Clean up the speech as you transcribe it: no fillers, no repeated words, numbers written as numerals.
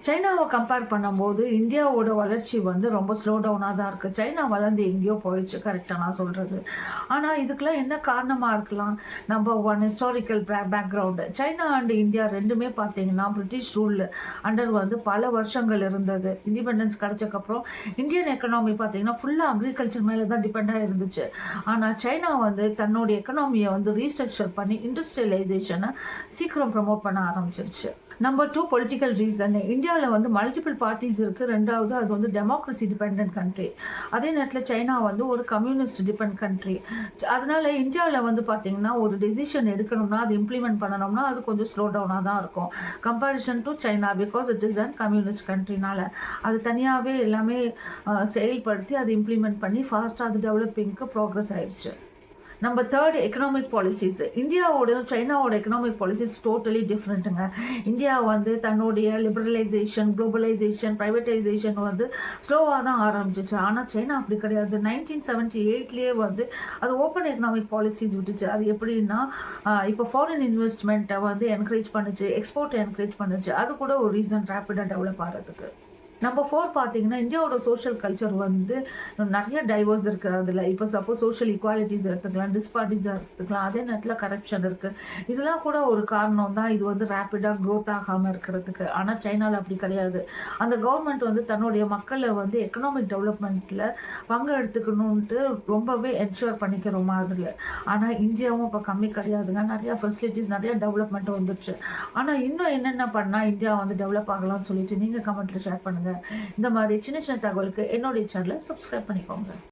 சைனாவை compare பண்ணும்போது இந்தியாவோட வளர்ச்சி வந்து ரொம்ப ஸ்லோ டவுனாக தான் இருக்குது. சைனா வளர்ந்து எங்கேயோ போயிடுச்சு, கரெக்டாக நான் சொல்கிறது. ஆனால் இதுக்கெலாம் என்ன காரணமாக இருக்கலாம்? Number one, historical background. China and India ரெண்டுமே பார்த்தீங்கன்னா பிரிட்டிஷ் ரூல் அண்டர் வந்து பல வருஷங்கள் இருந்தது. இண்டிபெண்டன்ஸ் கிடச்சக்கப்புறம் இந்தியன் எக்கனாமி பார்த்தீங்கன்னா ஃபுல்லாக அக்ரிகல்ச்சர் மேலே தான் டிபெண்டாக இருந்துச்சு. ஆனால் சைனா வந்து தன்னுடைய எக்கனாமியை வந்து ரீஸ்ட்ரக்சர் பண்ணி இண்டஸ்ட்ரியலைசேஷனை சீக்கிரம் ப்ரமோட் பண்ண ஆரம்பிச்சிருச்சு. Number two, political reason. இந்தியாவில் வந்து மல்டிபிள் பார்ட்டிஸ் இருக்குது. ரெண்டாவது, அது வந்து டெமோக்ரஸி டிபெண்ட் கண்ட்ரி. அதே நேரத்தில் சைனா வந்து ஒரு கம்யூனிஸ்ட் டிபெண்ட் கண்ட்ரி. அதனால இந்தியாவில் வந்து பார்த்தீங்கன்னா ஒரு டெசிஷன் எடுக்கணும்னா அது இம்ப்ளிமெண்ட் பண்ணணும்னா அது கொஞ்சம் ஸ்லோ டவுனாக தான் இருக்கும் comparison to China. Because it is and communist கண்ட்ரினால அது தனியாகவே எல்லாமே செயல்படுத்தி அதை இம்ப்ளிமெண்ட் பண்ணி ஃபாஸ்ட்டாக அது டெவலப்பிங்க்கு ப்ரோக்ரஸ் ஆயிடுச்சு. Number third, economic policies. இந்தியாவோட சைனாவோட எக்கனாமிக் பாலிசிஸ் டோட்டலி டிஃப்ரெண்ட்டுங்க. இந்தியா வந்து தன்னுடைய லிபரலைசேஷன், குளோபலைசேஷன், ப்ரைவேட்டைசேஷன் வந்து ஸ்லோவாக தான் ஆரம்பிச்சிச்சு. ஆனால் சைனா அப்படி கிடையாது. 1978 வந்து அது ஓப்பன் எக்கனாமிக் பாலிசிஸ் விட்டுச்சு. அது எப்படின்னா இப்போ ஃபாரின் இன்வெஸ்ட்மெண்ட்டை வந்து என்கரேஜ் பண்ணுச்சு, எக்ஸ்போர்ட்டை என்கரேஜ் பண்ணுச்சு. அது கூட ஒரு ரீசன் ரேப்பிடாக டெவலப் ஆகிறதுக்கு. நம்பர் ஃபோர் பார்த்தீங்கன்னா இந்தியாவோட சோஷியல் கல்ச்சர் வந்து நிறைய டைவர்ஸ் இருக்குது. அதில் இப்போ சப்போஸ் சோஷியல் ஈக்குவாலிட்டிஸ் எடுத்துக்கலாம், டிஸ்பார்ட்டிஸாக எடுத்துக்கலாம், அதே நேரத்தில் கரப்ஷன் இருக்குது. இதெல்லாம் கூட ஒரு காரணம் தான் இது வந்து ரேப்பிடாக க்ரோத் ஆகாமல் இருக்கிறதுக்கு. ஆனால் சைனாவில் அப்படி கிடையாது. அந்த கவர்மெண்ட் வந்து தன்னுடைய மக்களை வந்து எக்கனாமிக் டெவலப்மெண்ட்டில் பங்கு எடுத்துக்கணுன்ட்டு ரொம்பவே என்ஷூர் பண்ணிக்கிற மாதிரி. ஆனால் இந்தியாவும் இப்போ கம்மி கிடையாதுங்க. நிறையா ஃபெசிலிட்டிஸ், நிறையா டெவலப்மெண்ட் வந்துடுச்சு. ஆனால் இன்னும் என்னென்ன பண்ணால் இந்தியா வந்து டெவலப் ஆகலாம்னு சொல்லிட்டு நீங்கள் கமெண்ட்டில் ஷேர் பண்ணுங்கள். இந்த மாதிரி சின்ன சின்ன தகவலுக்கு என்னுடைய சேனலை சப்ஸ்கிரைப் பண்ணிக்கோங்க.